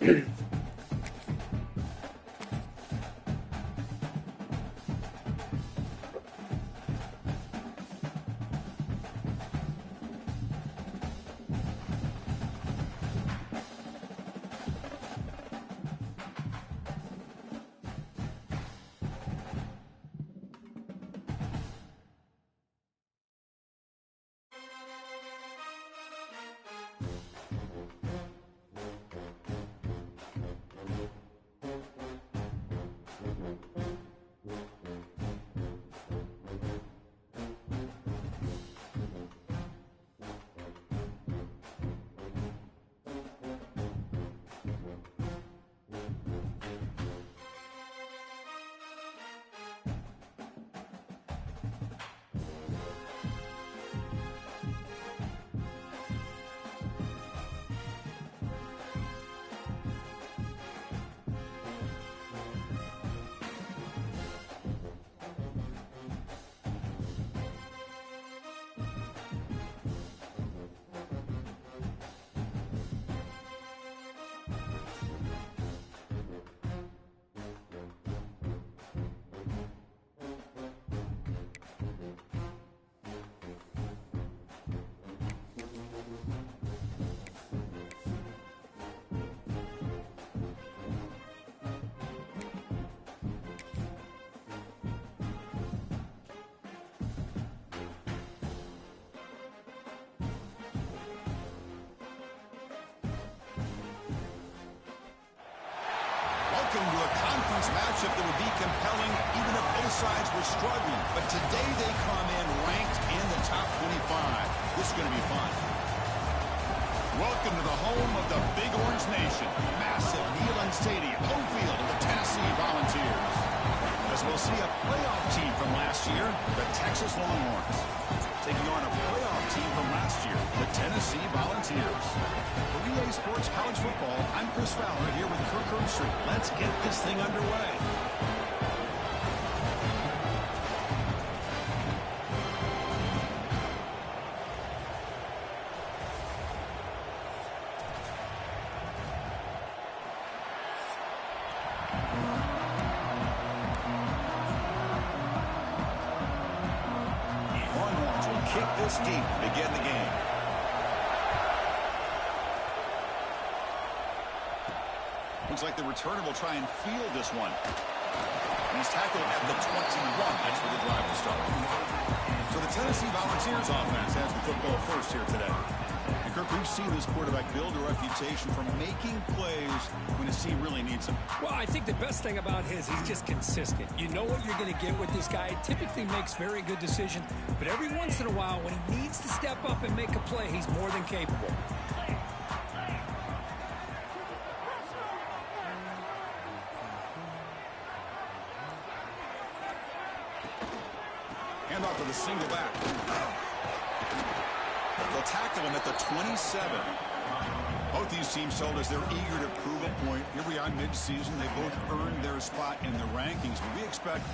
Welcome to a conference matchup that would be compelling even if both sides were struggling. But today they come in ranked in the top 25. This is going to be fun. Welcome to the home of the Big Orange Nation. Massive Neyland Stadium, home field of the Tennessee Volunteers. As we'll see a playoff team from last year, the Texas Longhorns, taking on a playoff team from last year, the Tennessee Volunteers. For EA Sports College Football, I'm Chris Fowler here with Kirk Herbstreit. Let's get this thing underway. Longhorns will kick this deep to begin the game. Looks like the returner will try and field this one. He's tackled at the 21. That's where the drive will start. So the Tennessee Volunteers offense has the football first here today. And Kirk, we've seen this quarterback build a reputation for making plays when his team really needs him. Well, I think the best thing about he's just consistent. You know what you're going to get with this guy. Typically makes very good decisions, but every once in a while when he needs to step up and make a play, he's more than capable. Off with a single back. They'll tackle him at the 27. Both these teams told us they're eager to prove a point. Here we are mid-season. They both earned their spot in the rankings, but we expect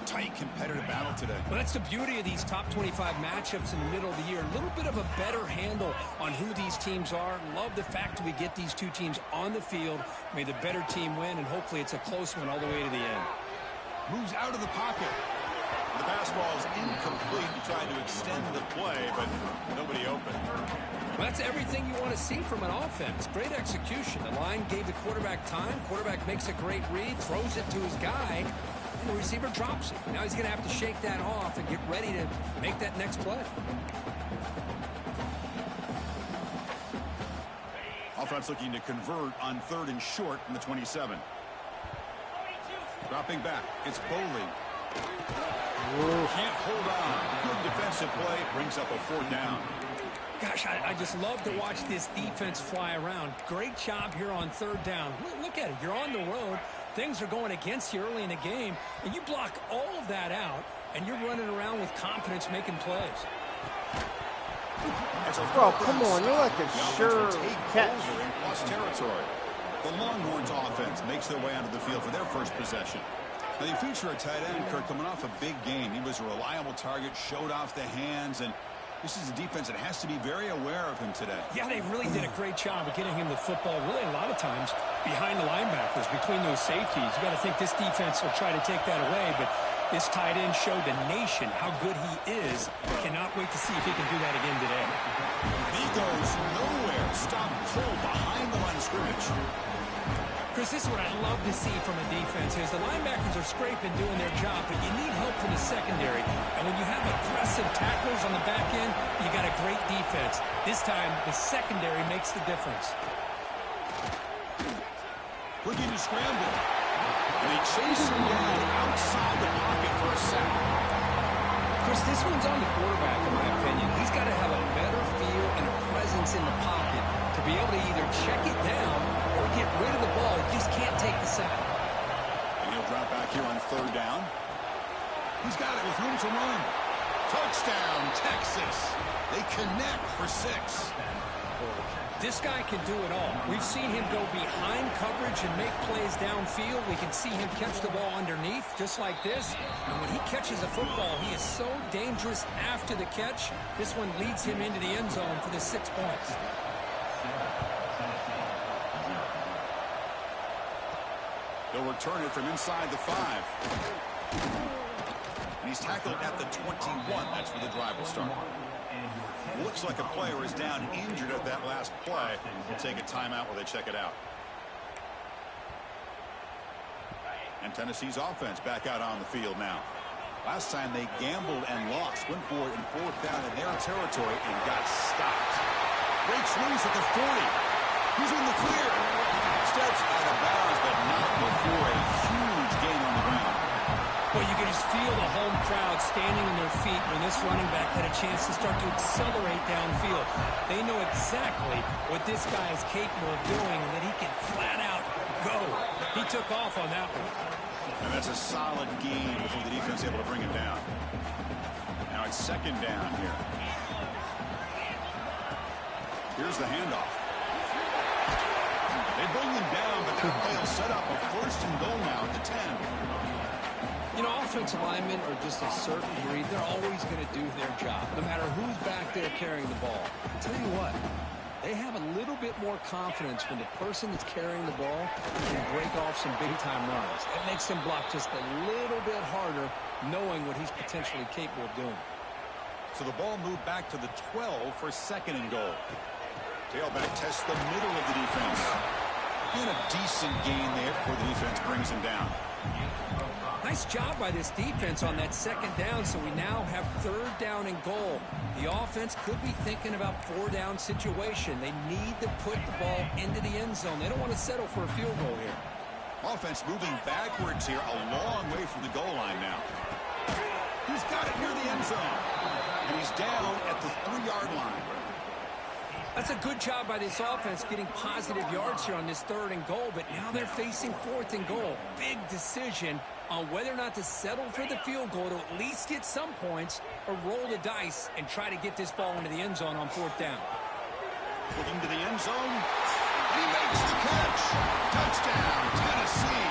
a tight competitive battle today. Well, that's the beauty of these top 25 matchups in the middle of the year. A little bit of a better handle on who these teams are. Love the fact that we get these two teams on the field. May the better team win, and hopefully it's a close one all the way to the end. Moves out of the pocket. The pass ball is incomplete. He tried to extend the play, but nobody open. Well, that's everything you want to see from an offense. Great execution. The line gave the quarterback time. Quarterback makes a great read, throws it to his guy, and the receiver drops it. Now he's going to have to shake that off and get ready to make that next play. Offense looking to convert on 3rd and short from the 27. Dropping back. It's Bowley. Can't hold on. Good defensive play. Brings up a 4th down. Gosh, I just love to watch this defense fly around. Great job here on 3rd down. Look at it. You're on the road. Things are going against you early in the game, and you block all of that out, and you're running around with confidence making plays. Bro, come on. You're like a sure catch. In plus territory. The Longhorns offense makes their way onto the field for their first possession. Now, you feature a tight end, Kirk, coming off a big game. He was a reliable target, showed off the hands, and this is a defense that has to be very aware of him today. Yeah, they really did a great job of getting him the football, really a lot of times behind the linebackers, between those safeties. You got to think this defense will try to take that away, but this tight end showed the nation how good he is. Cannot wait to see if he can do that again today. He goes nowhere. Stop pull behind the line of scrimmage. Chris, this is what I love to see from a defense is the linebackers are scraping, doing their job, but you need help from the secondary. And when you have aggressive tacklers on the back end, you got a great defense. This time, the secondary makes the difference. Looking to scramble. And they chase him down outside the pocket for a sack. Chris, this one's on the quarterback, in my opinion. He's got to have a better feel and a presence in the pocket to be able to either check it down or get rid of the ball. He just can't take the sack. And he'll drop back here on third down. He's got it with room to run. Touchdown, Texas. They connect for 6. This guy can do it all. We've seen him go behind coverage and make plays downfield. We can see him catch the ball underneath, just like this. And when he catches a football, he is so dangerous after the catch. This one leads him into the end zone for the 6 points. They'll return it from inside the 5. And he's tackled at the 21. That's where the drive will start. Looks like a player is down injured at that last play. We'll take a timeout while they check it out. And Tennessee's offense back out on the field now. Last time they gambled and lost. Went for it in 4th down in their territory and got stopped. Breaks loose at the 40. He's in the clear. Steps out of bounds, but not before a huge gain on the ground. Well, you can just feel the home crowd standing on their feet when this running back had a chance to start to accelerate downfield. They know exactly what this guy is capable of doing and that he can flat out go. He took off on that one. And that's a solid gain before the defense able to bring it down. Now it's 2nd down here. Here's the handoff. They bring him down, but that play will set up a 1st and goal now at the 10. You know, offensive linemen are just a certain breed. They're always going to do their job, no matter who's back there carrying the ball. I'll tell you what, they have a little bit more confidence when the person that's carrying the ball can break off some big-time runs. It makes them block just a little bit harder, knowing what he's potentially capable of doing. So the ball moved back to the 12 for 2nd and goal. Tailback tests the middle of the defense. And a decent gain there before the defense brings him down. Nice job by this defense on that 2nd down, so we now have 3rd down and goal. The offense could be thinking about 4-down situation. They need to put the ball into the end zone. They don't want to settle for a field goal here. Offense moving backwards here, a long way from the goal line now. He's got it near the end zone. And he's down at the 3-yard line. That's a good job by this offense getting positive yards here on this 3rd and goal, but now they're facing 4th and goal. Big decision on whether or not to settle for the field goal to at least get some points or roll the dice and try to get this ball into the end zone on 4th down. Looking to the end zone. He makes the catch. Touchdown, Tennessee.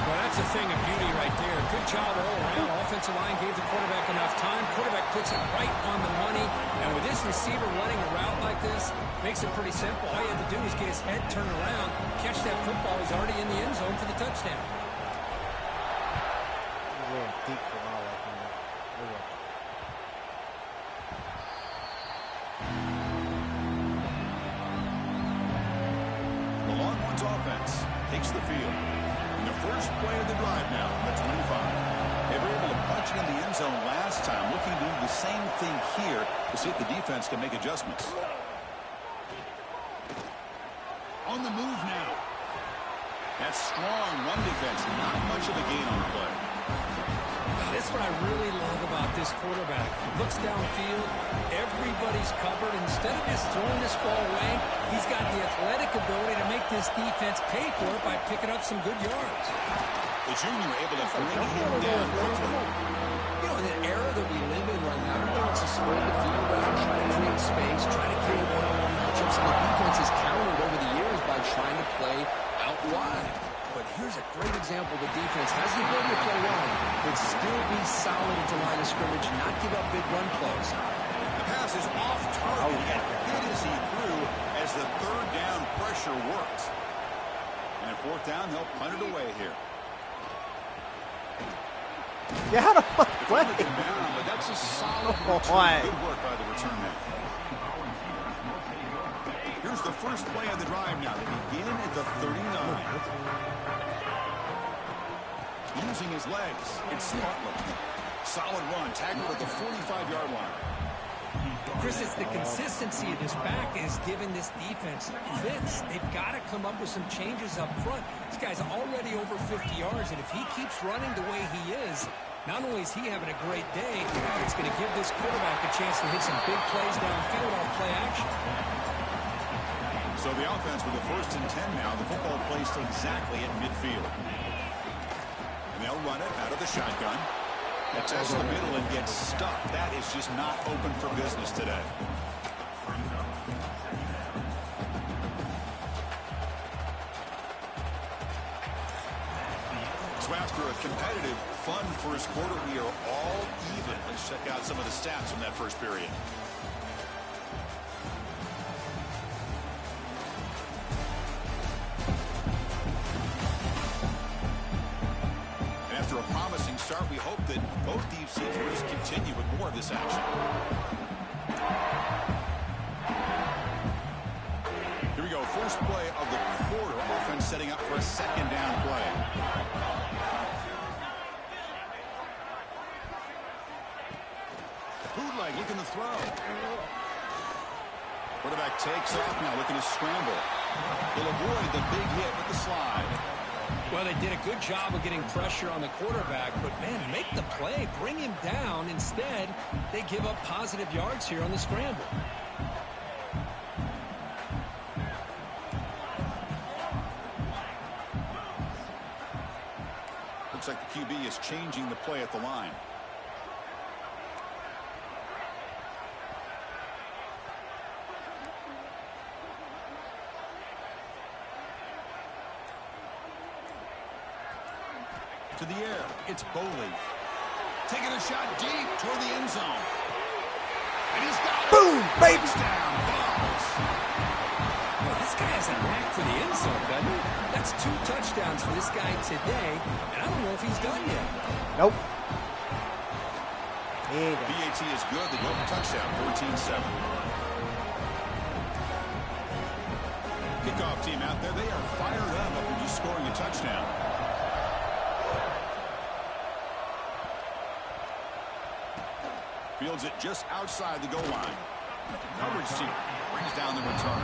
Well, that's a thing of beauty right there. Good job all around. Offensive line gave the quarterback enough time. Quarterback puts it right on the money. And with this receiver running a route like this, makes it pretty simple. All you have to do is get his head turned around, catch that football. He's already in the end zone for the touchdown. Deep for all like that. The Longhorns offense takes the field. In the first play of the drive now, the 25. They were able to punch it in the end zone last time, looking to do the same thing here to see if the defense can make adjustments. On the move now. That's strong run defense. Not much of a gain on the play. That's what I really love about this quarterback. Looks downfield, everybody's covered. Instead of just throwing this ball away, he's got the athletic ability to make this defense pay for it by picking up some good yards. The junior able to bring him down quickly. You know, in the era that we live in right now, everybody wants to spread the field around, try to create space, try to create one-on-one matchups, and the defense has countered over the years by trying to play out wide. But here's a great example. The defense has the ability to play wide, but still be solid at the line of scrimmage and not give up big run plays. The pass is off target and hit as he threw as the 3rd down pressure worked. And 4th down, they'll punt it away here. Get out of my way. But that's a solid return. Good work by the return man. Here's the first play of the drive now. They begin at the 39. Using his legs, it's Butler. Solid run, tackled at the 45-yard line. Chris, it's the consistency of this back is giving this defense fits. They've got to come up with some changes up front. This guy's already over 50 yards, and if he keeps running the way he is, not only is he having a great day, it's going to give this quarterback a chance to hit some big plays downfield off play action. So the offense with the 1st and 10 now. The football placed exactly at midfield. And they'll run it out of the shotgun. It tests the middle and gets stuck. That is just not open for business today. So after a competitive, fun first quarter, we are all even. Let's check out some of the stats from that first period. After a promising start, we hope that both deep receivers continue with more of this action. Here we go. First play of the quarter. Offense setting up for a 2nd down play. Bootleg looking to throw. Quarterback takes off now, looking to scramble. He'll avoid the big hit with the slide. Well, they did a good job of getting pressure on the quarterback, but, man, make the play. Bring him down. Instead, they give up positive yards here on the scramble. Looks like the QB is changing the play at the line. To the air, it's Boley. Taking a shot deep toward the end zone. And he's got it. Boom, baby. Touchdown, Balls. Well, this guy has a knack for the end zone, doesn't he? That's 2 touchdowns for this guy today, and I don't know if he's done yet. Nope. BAT is good. They go for touchdown, 14-7. Kickoff team out there. They are fired up after just scoring a touchdown. Fields it just outside the goal line. Coverage team brings down the return.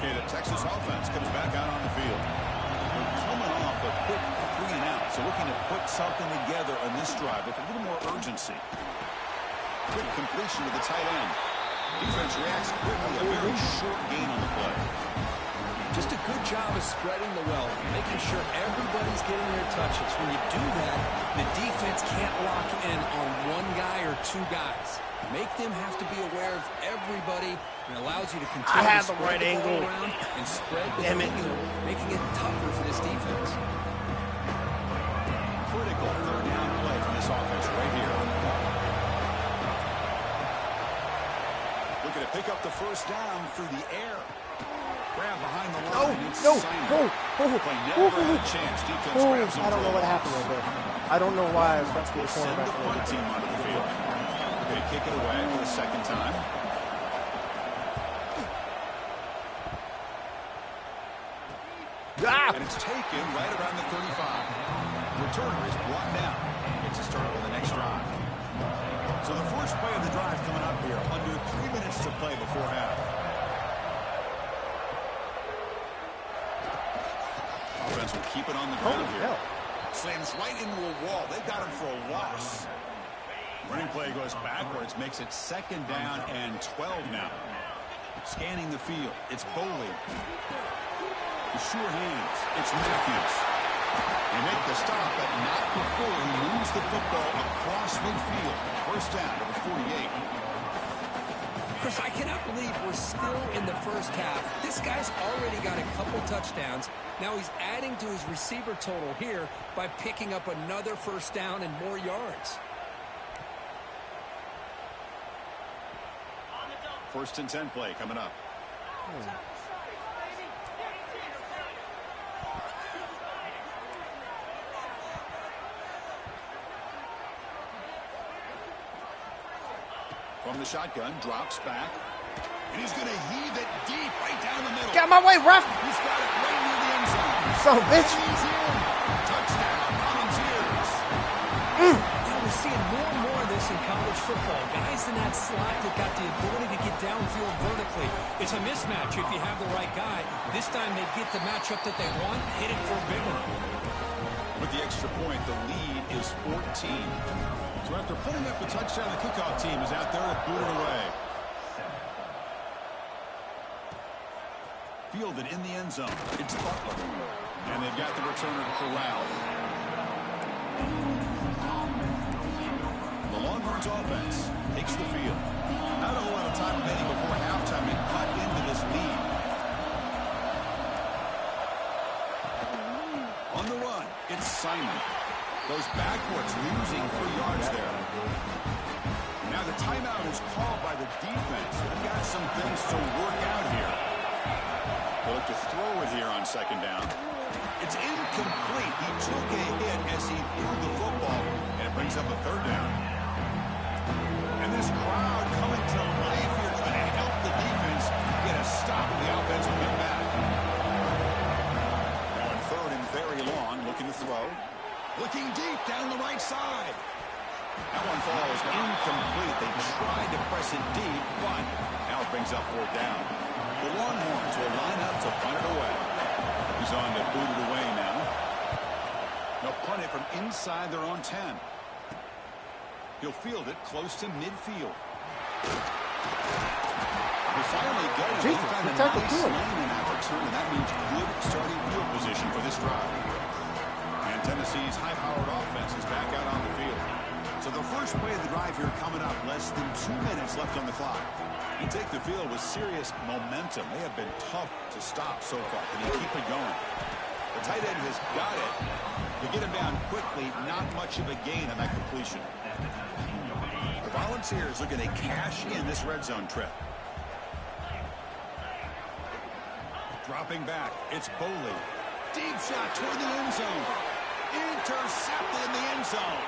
Okay, the Texas offense comes back out on the field. They're coming off a quick 3 and out, so looking to put something together on this drive with a little more urgency. Quick completion to the tight end. Defense reacts quickly, a very short gain on the play. Just a good job of spreading the wealth, making sure everybody's getting their touches. When you do that, the defense can't lock in on 1 guy or 2 guys. Make them have to be aware of everybody. It allows you to continue to spread the ball around and spread the field, making it tougher for this defense. Critical 3rd down play from this offense right here. Looking to pick up the 1st down through the air. Grab behind the line. No. Never had a chance. Defense grabs him. I don't know what happened right there. I don't know why I was about to get a Send the cornerback. punt team onto the field. They're going to kick it away for the 2nd time. And it's taken right around the 35. The returner is brought down. Gets a start on the next drive. So the first play of the drive coming up here. Under 3 minutes to play before half. Offense will keep it on the ground here. Slams right into a wall. They got him for a loss. Running play goes backwards, makes it 2nd down and 12 now. Scanning the field, it's Boley. The sure hands, it's Matthews. They make the stop, but not before he moves the football across midfield. 1st down to the 48. Chris, I cannot believe we're still in the first half. This guy's already got a couple touchdowns. Now he's adding to his receiver total here by picking up another 1st down and more yards. 1st and 10 play coming up. From the shotgun, drops back. And he's going to heave it deep right down the middle. Get out my way, ref! He's got it right near the end zone. Son of a bitch. He's in. Touchdown, Volunteers. Now we're seeing more and more of this in college football. Guys in that slot that got the ability to get downfield vertically. It's a mismatch if you have the right guy. This time they get the matchup that they want, hit it for a big one. With the extra point, the lead is 14. So after putting up a touchdown, the kickoff team is out there to boot it away. Fielded in the end zone. It's Butler. And they've got the returner corralled. The Longhorns offense takes the field. Not a whole lot of time remaining before halftime to cut into this lead. On the run, it's Simon. Goes backwards, losing 3 yards there. Now the timeout is called by the defense. They've got some things to work out here. They'll look to throw it here on second down. It's incomplete. He took a hit as he threw the football, and it brings up a third down. And this crowd coming to life here trying to help the defense get a stop of the offense will get back. Now in third and very long, looking to throw. Looking deep down the right side. That one falls incomplete. They tried to press it deep, but now it brings up fourth down. The Longhorns will line up to punt it away. He's on to boot it away now. They'll punt it from inside their own 10. He'll field it close to midfield. They finally get it. They found a nice lane in that return, and that means good starting field position for this drive. And Tennessee's high-powered offense is back out on the field. So the first play of the drive here coming up, less than 2 minutes left on the clock. You take the field with serious momentum. They have been tough to stop so far. Can he keep it going? The tight end has got it. To get him down quickly, not much of a gain on that completion. The Volunteers looking to cash in this red zone trip. Dropping back, it's Boley. Deep shot toward the end zone. Intercepted in the end zone.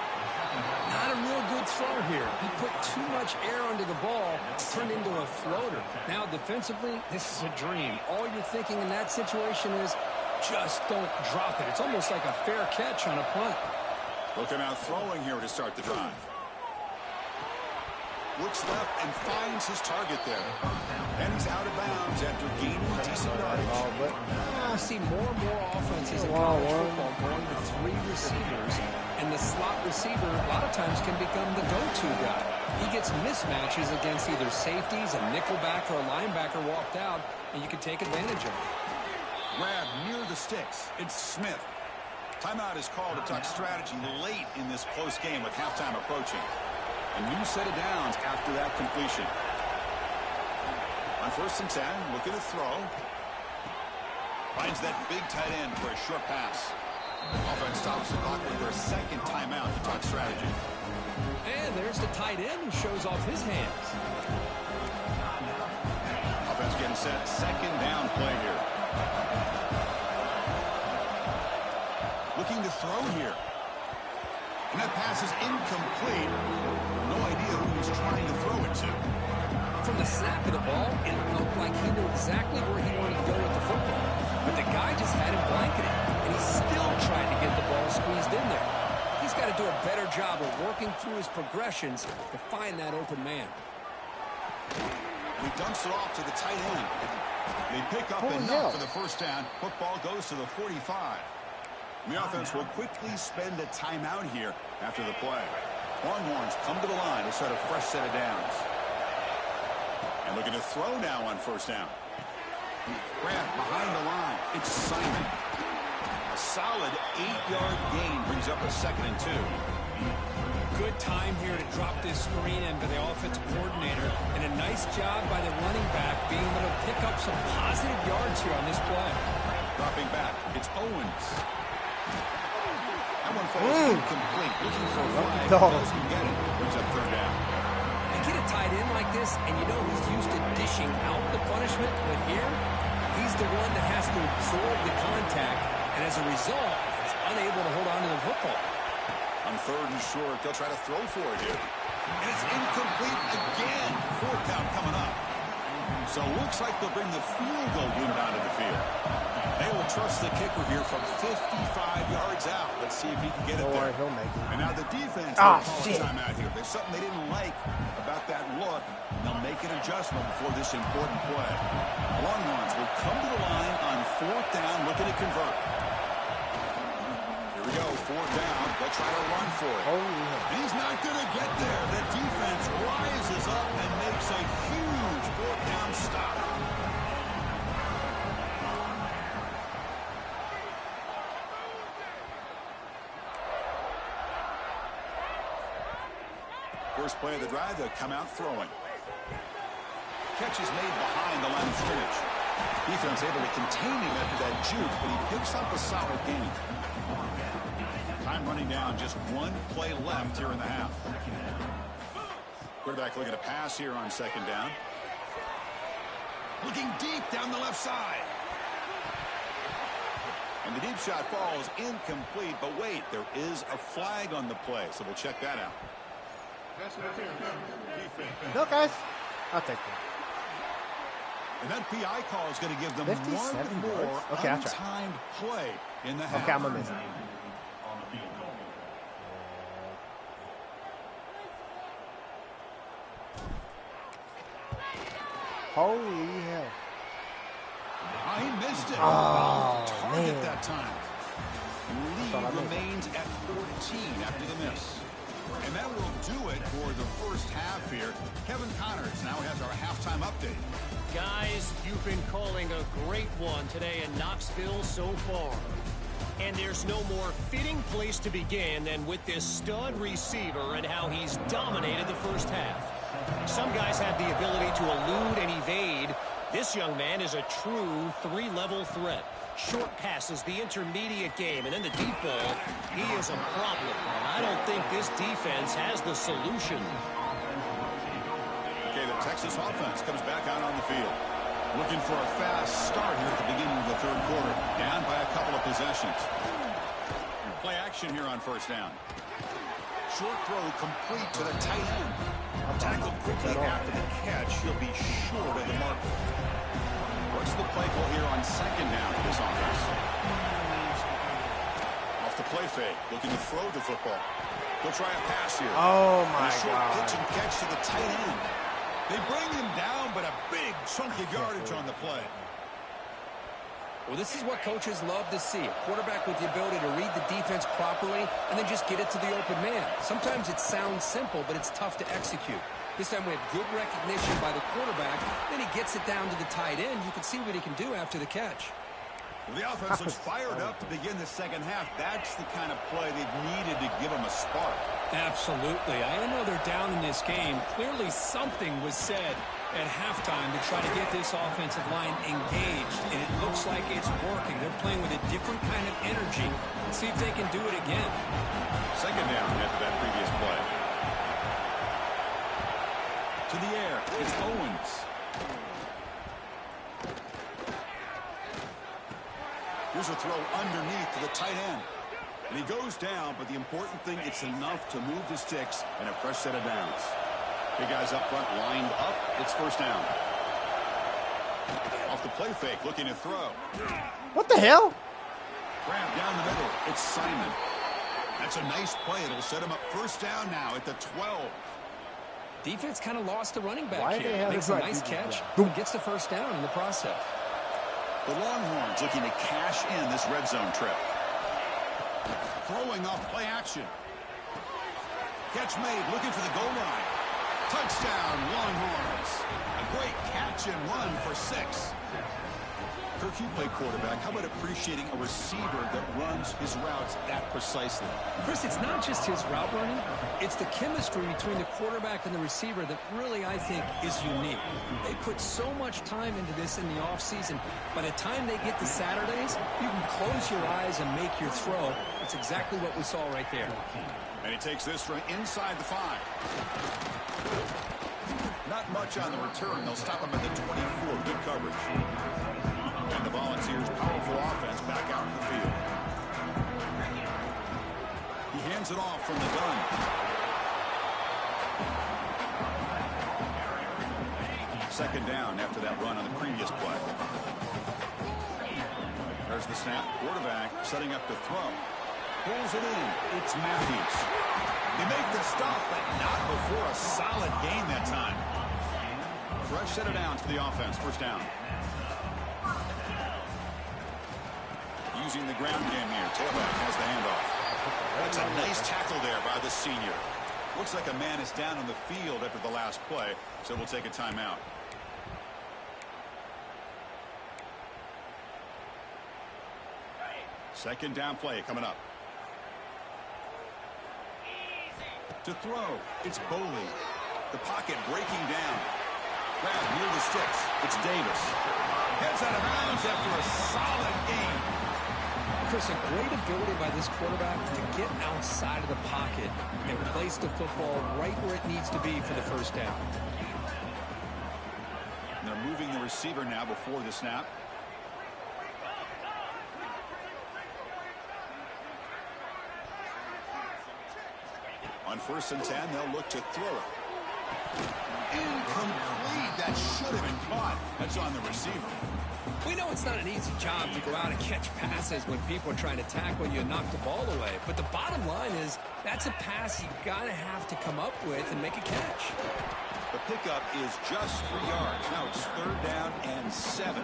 Not a real good throw here. He put too much air under the ball, turned into a floater. Now defensively, this is a dream. All you're thinking in that situation is just don't drop it. It's almost like a fair catch on a punt. Looking out throwing here to start the drive. Looks left and finds his target there. And he's out of bounds after gaining decent yardage. I see more and more offenses in college football going with 3 receivers. And the slot receiver, a lot of times, can become the go-to guy. He gets mismatches against either safeties, a nickelback, or a linebacker walked out, and you can take advantage of it. Grab near the sticks. It's Smith. Timeout is called to talk strategy late in this close game with halftime approaching. A new set of downs after that completion. On 1st and 10, looking to throw. Finds that big tight end for a short pass. Offense stops the clock with their second timeout to talk strategy. And there's the tight end who shows off his hands. Offense getting set. Second down play here. Looking to throw here. And that pass is incomplete. No idea who he's trying to throw it to. From the snap of the ball, it looked like he knew exactly where he wanted to go with the football. But the guy just had him blanketed, and he's still trying to get the ball squeezed in there. He's got to do a better job of working through his progressions to find that open man. He dumps it off to the tight end. They pick up enough for the first down. Football goes to the 45. The offense will quickly spend a timeout here after the play. Longhorns come to the line to set a fresh set of downs. And looking to throw now on 1st down. Grab behind the line. It's Simon. A solid 8-yard gain brings up a 2nd and 2. Good time here to drop this screen in by the offensive coordinator. And a nice job by the running back being able to pick up some positive yards here on this play. Dropping back. It's Owens. That one falls incomplete. Looking for a flag. Doesn't get it. Brings up 3rd down. You get a tight end like this, and you know he's used to dishing out the punishment, but here, he's the one that has to absorb the contact, and as a result, he's unable to hold on to the football. On 3rd and short, they'll try to throw for it here. And it's incomplete again. Fourth down coming up. So it looks like they'll bring the field goal unit onto the field. They will trust the kicker here from 55 yards out. Let's see if he can get it there. He'll make it. And now the defense will call a timeout here. There's something they didn't like about that look. And they'll make an adjustment before this important play. The Longhorns will come to the line on fourth down, looking to convert. Here we go, fourth down. They'll try to run for it. And he's not going to get there. The defense rises up and makes a huge fourth down stop. First play of the drive, they'll come out throwing. Catch is made behind the line of scrimmage. Defense able to contain him after that juke, but he picks up a solid gain. Time running down, just one play left here in the half. Quarterback looking to pass here on second down. Looking deep down the left side. And the deep shot falls incomplete, but wait, there is a flag on the play, so we'll check that out. No, guys. I'll take that. And that PI call is going to give them one more untimed play in the half. Okay, I'm going to miss it. Holy hell. Oh, he missed it. Oh, Target man. that time. Lead remains at 14 after the miss. And that will do it for the first half here. Kevin Connors now has our halftime update. Guys, you've been calling a great one today in Knoxville so far. And there's no more fitting place to begin than with this stud receiver and how he's dominated the first half. Some guys have the ability to elude and evade. This young man is a true three-level threat. Short passes, the intermediate game, and then the deep ball. He is a problem, and I don't think this defense has the solution. Okay, the Texas offense comes back out on the field. Looking for a fast start here at the beginning of the third quarter. Down by a couple of possessions. Play action here on first down. Short throw complete to the tight end. Tackled quickly after the catch. He'll be short of the marker. What's the play call here on second down for this offense? Off the play fake, looking to throw the football. He'll try a pass here. Oh, my short God. pitch and catch to the tight end. They bring him down, but a big chunk of yardage on the play. Well, this is what coaches love to see. A quarterback with the ability to read the defense properly and then just get it to the open man. Sometimes it sounds simple, but it's tough to execute. This time we have good recognition by the quarterback. Then he gets it down to the tight end. You can see what he can do after the catch. Well, the offense looks fired up to begin the second half. That's the kind of play they've needed to give them a spark. Absolutely. I know they're down in this game. Clearly something was said at halftime to try to get this offensive line engaged, and it looks like it's working. They're playing with a different kind of energy. Let's see if they can do it again. Second down after that previous play. To the air, it's Owens. Here's a throw underneath to the tight end. And he goes down, but the important thing, it's enough to move the sticks and a fresh set of downs. Big guys up front lined up. It's first down. Off the play fake, looking to throw. What the hell? Grab down the middle. It's Simon. That's a nice play. It'll set him up first down now at the 12. Defense kind of lost the running back Why here. they have Makes it a right? nice catch. Gets the first down in the process. The Longhorns looking to cash in this red zone trip. Throwing off play action. Catch made, looking for the goal line. Touchdown, Longhorns. A great catch and run for 6. Kirk, you play quarterback. How about appreciating a receiver that runs his routes that precisely? Chris, it's not just his route running. It's the chemistry between the quarterback and the receiver that really, I think, is unique. They put so much time into this in the offseason. By the time they get to Saturdays, you can close your eyes and make your throw. That's exactly what we saw right there. And he takes this from inside the 5. Not much on the return. They'll stop him at the 24. Good coverage. And the Volunteers' powerful offense back out in the field. He hands it off from the gun. second down after that run on the previous play. There's the snap. Quarterback setting up to throw. Pulls it in. It's Matthews. They make the stop, but not before a solid gain that time. Fresh set of downs for the offense. First down. Using the ground game here. Tailback has the handoff. That's a nice tackle there by the senior. Looks like a man is down on the field after the last play, so we'll take a timeout. Second down play coming up. To throw, it's Boley. The pocket breaking down. Grab near the sticks. It's Davis. Heads out of bounds after a solid game. Chris, a great ability by this quarterback to get outside of the pocket and place the football right where it needs to be for the first down. And they're moving the receiver now before the snap. On 1st and 10, they'll look to throw it. Incomplete. That should have been caught. That's on the receiver. We know it's not an easy job to go out and catch passes when people are trying to tackle you and knock the ball away. But the bottom line is that's a pass you got to have to come up with and make a catch. The pickup is just 3 yards. Now it's 3rd down and 7.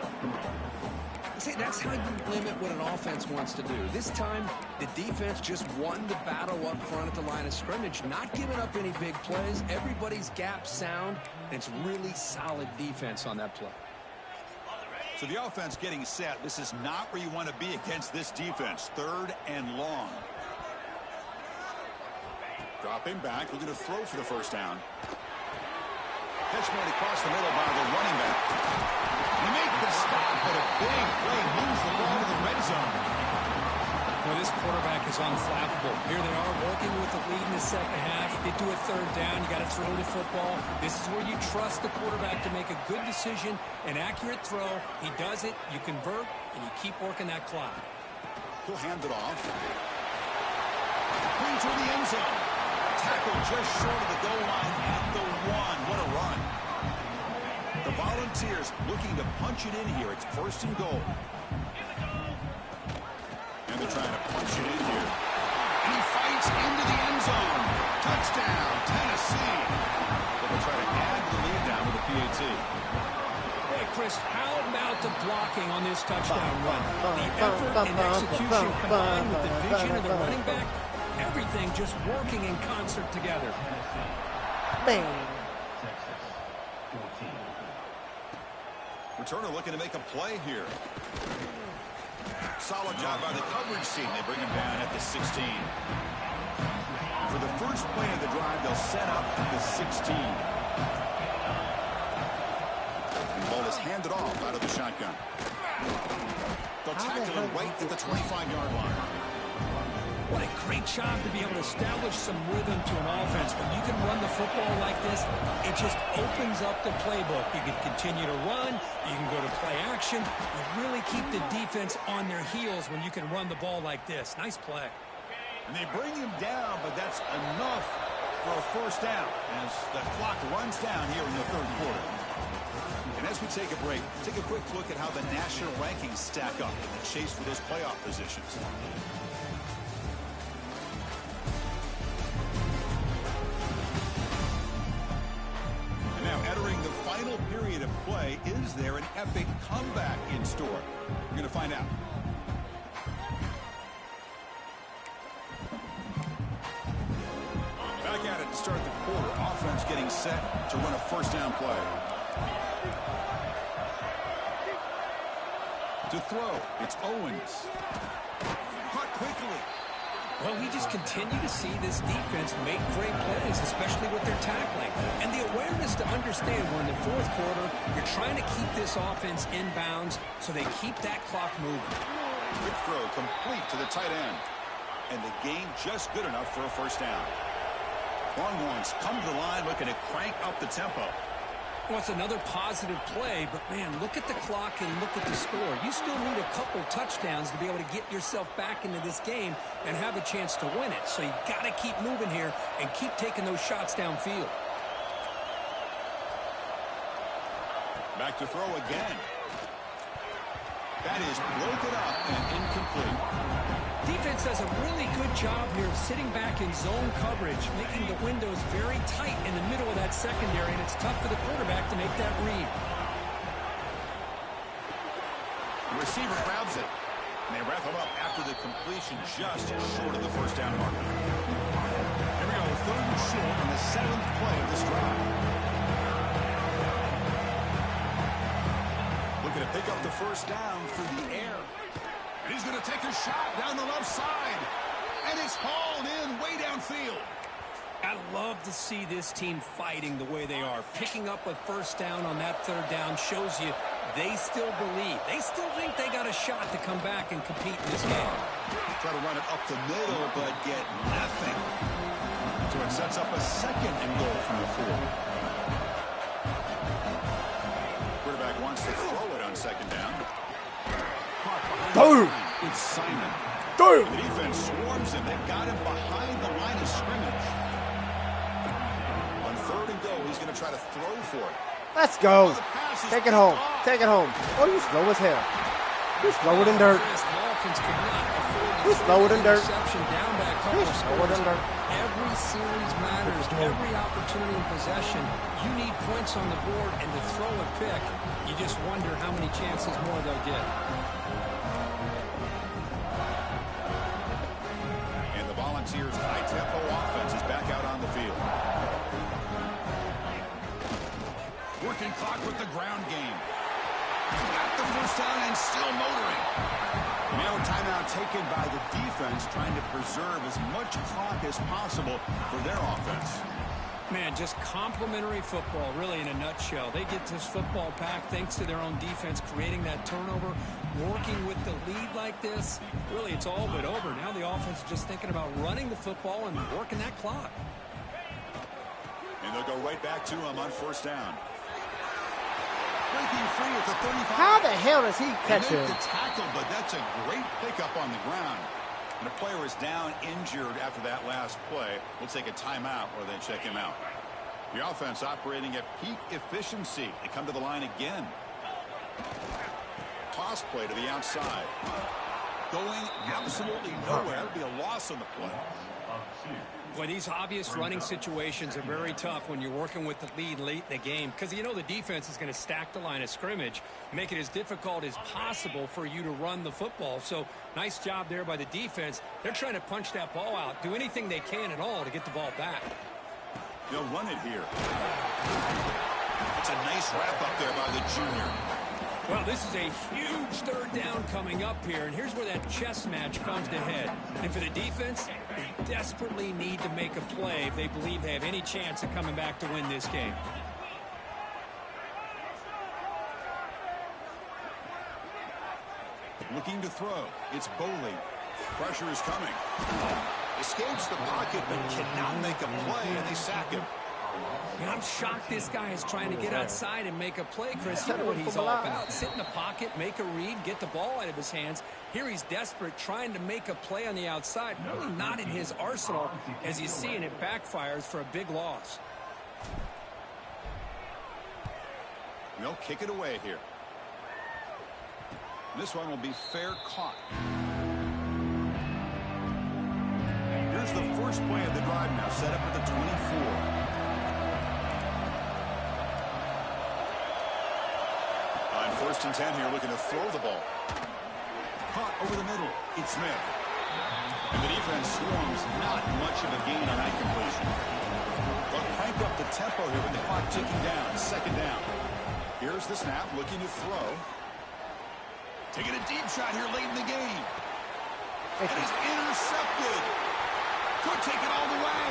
See, that's how you limit what an offense wants to do. This time, the defense just won the battle up front at the line of scrimmage, not giving up any big plays. Everybody's gap sound, and it's really solid defense on that play. So the offense getting set. This is not where you want to be against this defense. 3rd and long. Dropping back, looking to throw for the first down. Catch made across the middle by the running back. They make the stop, but a big play moves the ball to the red zone. Well, this quarterback is unflappable. Here they are working with the lead in the second half. Get to a 3rd down. You got to throw the football. This is where you trust the quarterback to make a good decision, an accurate throw. He does it, you convert, and you keep working that clock. He'll hand it off. Clean toward the end zone. Tackle just short of the goal line at the 1. What a run. The Volunteers looking to punch it in here. It's 1st and goal. And they're trying to punch it in here. And he fights into the end zone. Touchdown, Tennessee. But they'll try to add the lead down with a PAT. Hey, Chris, how about the blocking on this touchdown run? The effort and execution combined with the vision of the running back, everything just working in concert together. Bang. Returner looking to make a play here. Solid job by the coverage team. They bring him down at the 16. For the first play of the drive, they'll set up at the 16. And the ball is handed off out of the shotgun. They'll tackle him right at the 25-yard line. What a great job to be able to establish some rhythm to an offense. When you can run the football like this, it just opens up the playbook. You can continue to run. You can go to play action. You really keep the defense on their heels when you can run the ball like this. Nice play. And they bring him down, but that's enough for a first down as the clock runs down here in the 3rd quarter. And as we take a break, take a quick look at how the national rankings stack up in the chase for those playoff positions. Now entering the final period of play, is there an epic comeback in store? We're going to find out. Back at it to start the quarter. Offense getting set to run a first down play. To throw, it's Owens. Caught quickly. Well, we just continue to see this defense make great plays, especially with their tackling. And the awareness to understand we're in the 4th quarter, you're trying to keep this offense in bounds so they keep that clock moving. Quick throw complete to the tight end. And the game just good enough for a first down. Longhorns come to the line looking to crank up the tempo. Well, it's another positive play, but, man, look at the clock and look at the score. You still need a couple touchdowns to be able to get yourself back into this game and have a chance to win it. So you got to keep moving here and keep taking those shots downfield. Back to throw again. That is broken up and incomplete. Defense does a really good job here of sitting back in zone coverage, making the windows very tight in the middle of that secondary, and it's tough for the quarterback to make that read. The receiver grabs it, and they wrap him up after the completion just short of the first down marker. Here we go, 3rd and short on the 7th play of this drive. Looking to pick up the first down through the air. And he's going to take a shot down the left side. And it's hauled in way downfield. I love to see this team fighting the way they are. Picking up a first down on that 3rd down shows you they still believe. They still think they got a shot to come back and compete in this game. Try to run it up the middle, but get nothing. So it sets up a 2nd and goal from the 4. Quarterback wants to throw it on 2nd down. Boom! It's Simon. Boom! The defense swarms him. They've got him behind the line of scrimmage. On 3rd and goal, he's going to try to throw for it. Let's go. Take it home. Take it home. Oh, you slow as hell. You slower than dirt. You slower than dirt. You slower than dirt. Every series matters. Every opportunity in possession. You need points on the board, and to throw a pick, you just wonder how many chances more they'll get. And the Volunteers' high-tempo offense is back out on the field. Working clock with the ground game. Got the first down and still motoring. Now a timeout taken by the defense, trying to preserve as much clock as possible for their offense. Man, just complimentary football, really, in a nutshell. They get this football back thanks to their own defense, creating that turnover, working with the lead like this. Really, it's all but over. Now the offense is just thinking about running the football and working that clock. And they'll go right back to him on first down. Breaking free at the 35. How the hell does he catch They him? make the tackle, but that's a great pickup on the ground. And the player is down injured after that last play. We'll take a timeout or then check him out. The offense operating at peak efficiency. They come to the line again. Toss play to the outside. Going absolutely nowhere. It'll be a loss on the play. Boy, these obvious running situations are very tough when you're working with the lead late in the game, because you know the defense is going to stack the line of scrimmage, make it as difficult as possible for you to run the football. So nice job there by the defense. They're trying to punch that ball out, do anything they can at all to get the ball back. They'll run it here. It's a nice wrap up there by the junior. Well, this is a huge 3rd down coming up here, and here's where that chess match comes to head. And for the defense, they desperately need to make a play if they believe they have any chance of coming back to win this game. Looking to throw. It's Boley. Pressure is coming. Escapes the pocket, but cannot make a play, and they sack him. And I'm shocked this guy is trying to get outside and make a play, Chris. You know what he's all about. Sit in the pocket, make a read, get the ball out of his hands. Here he's desperate, trying to make a play on the outside. Really not in his arsenal, as you see, and it backfires for a big loss. They'll kick it away here. This one will be fair caught. Here's the first play of the drive now, set up at the 24. On 1st and 10 here, looking to throw the ball. Caught over the middle. It's Smith. And the defense swarms, not much of a gain on that completion. They'll crank up the tempo here with the clock ticking down. 2nd down. Here's the snap, looking to throw. Taking a deep shot here late in the game. And he's intercepted. Could take it all the way.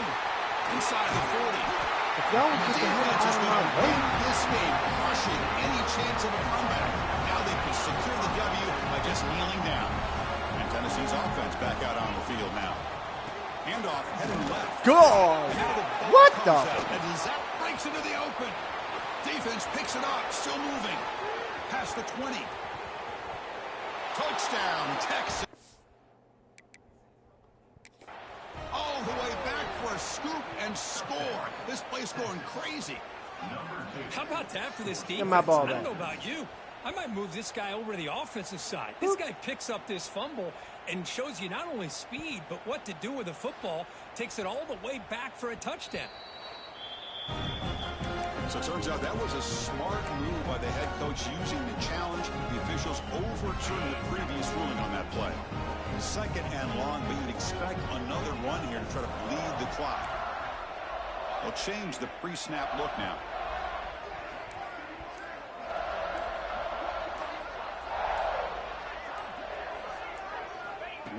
Inside the 40. If y'all would get the hell out of my way. This game, crushing any chance of a comeback. Now they can secure the W by just kneeling down. And Tennessee's offense back out on the field now. Handoff heading left. God! What the? And Zach breaks into the open. Defense picks it up, still moving. Past the 20. Touchdown, Texas. All the way back for a scoop and score. This place going crazy. How about that for this defense? Get my ball I don't back. know about you. I might move this guy over to the offensive side. This guy picks up this fumble and shows you not only speed, but what to do with the football. Takes it all the way back for a touchdown. So it turns out that was a smart move by the head coach using the challenge. The officials overturned the previous ruling on that play. Second and long, but you'd expect another run here to try to bleed the clock. They'll change the pre-snap look now.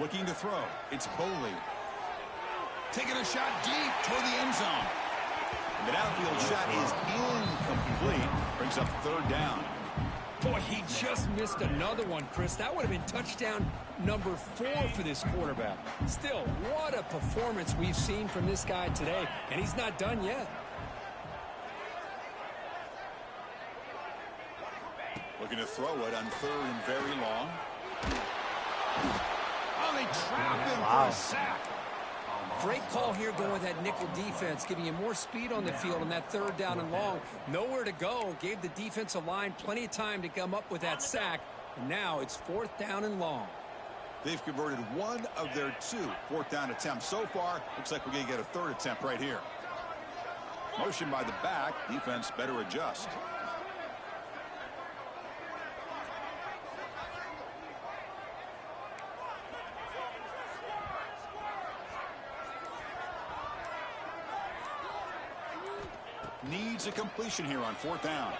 Looking to throw. It's Boley. Taking a shot deep toward the end zone. The downfield shot is incomplete. Brings up third down. Boy, he just missed another one, Chris. That would have been touchdown number 4 for this quarterback. Still, what a performance we've seen from this guy today, and he's not done yet. Looking to throw it on third and very long. Oh, they trap him for a sack. Great call here going with that nickel defense, giving you more speed on the field on that third down and long. Nowhere to go. Gave the defensive line plenty of time to come up with that sack. And now it's fourth down and long. They've converted one of their 2 fourth down attempts so far. Looks like we're going to get a third attempt right here. Motion by the back. Defense better adjust. Needs a completion here on fourth down.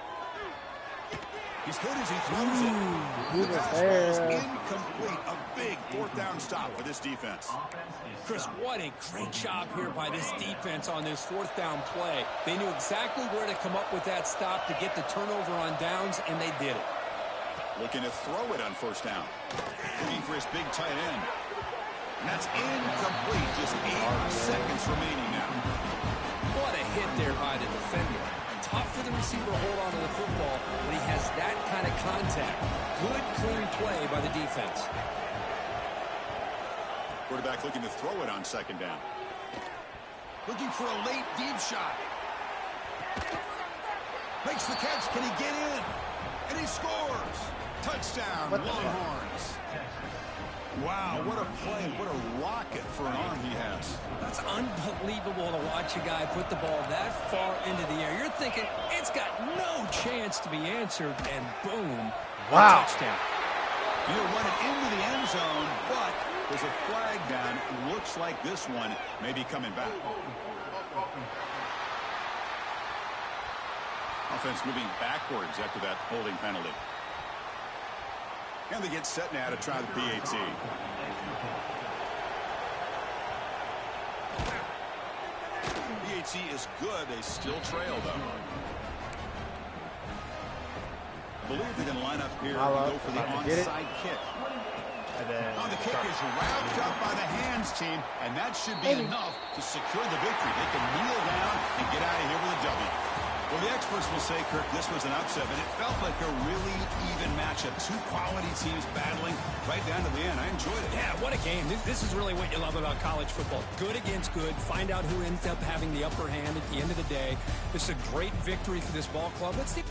He's good as he throws it. The fastball is incomplete. A big fourth down stop for this defense. Chris, what a great job here by this defense on this fourth down play. They knew exactly where to come up with that stop to get the turnover on downs, and they did it. Looking to throw it on first down. Looking for his big tight end. And that's incomplete. Just 8 seconds remaining now. What a hit there by the defender. Tough for the receiver to hold on to the football when he has that kind of contact. Good, clean play by the defense. Quarterback looking to throw it on second down. Looking for a late deep shot. Makes the catch. Can he get in? And he scores. Touchdown, Longhorns. Wow, what a play. What a rocket for an arm he has. It's unbelievable to watch a guy put the ball that far into the air. You're thinking it's got no chance to be answered, and boom, wow. Touchdown. He'll run it into the end zone, but there's a flag down. It looks like this one may be coming back. Offense moving backwards after that holding penalty. And they get set now to try the PAT. PAT is good. They still trail, though. I believe they're going to line up here and go for the onside kick. Oh, the kick is wrapped up by the hands team, and that should be enough to secure the victory. They can kneel down and get out of here with a W. Well, the experts will say, Kirk, this was an upset, but it felt like a really even matchup. 2 quality teams battling right down to the end. I enjoyed it. Yeah, what a game. This is really what you love about college football. Good against good. Find out who ends up having the upper hand at the end of the day. This is a great victory for this ball club. Let's see.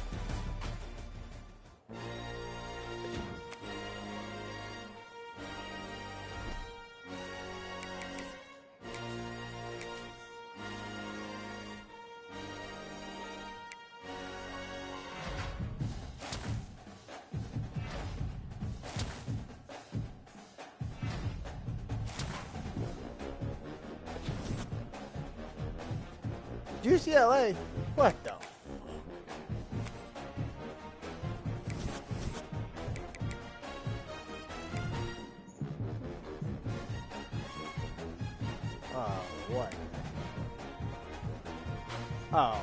UCLA? What the? Oh, what? Oh.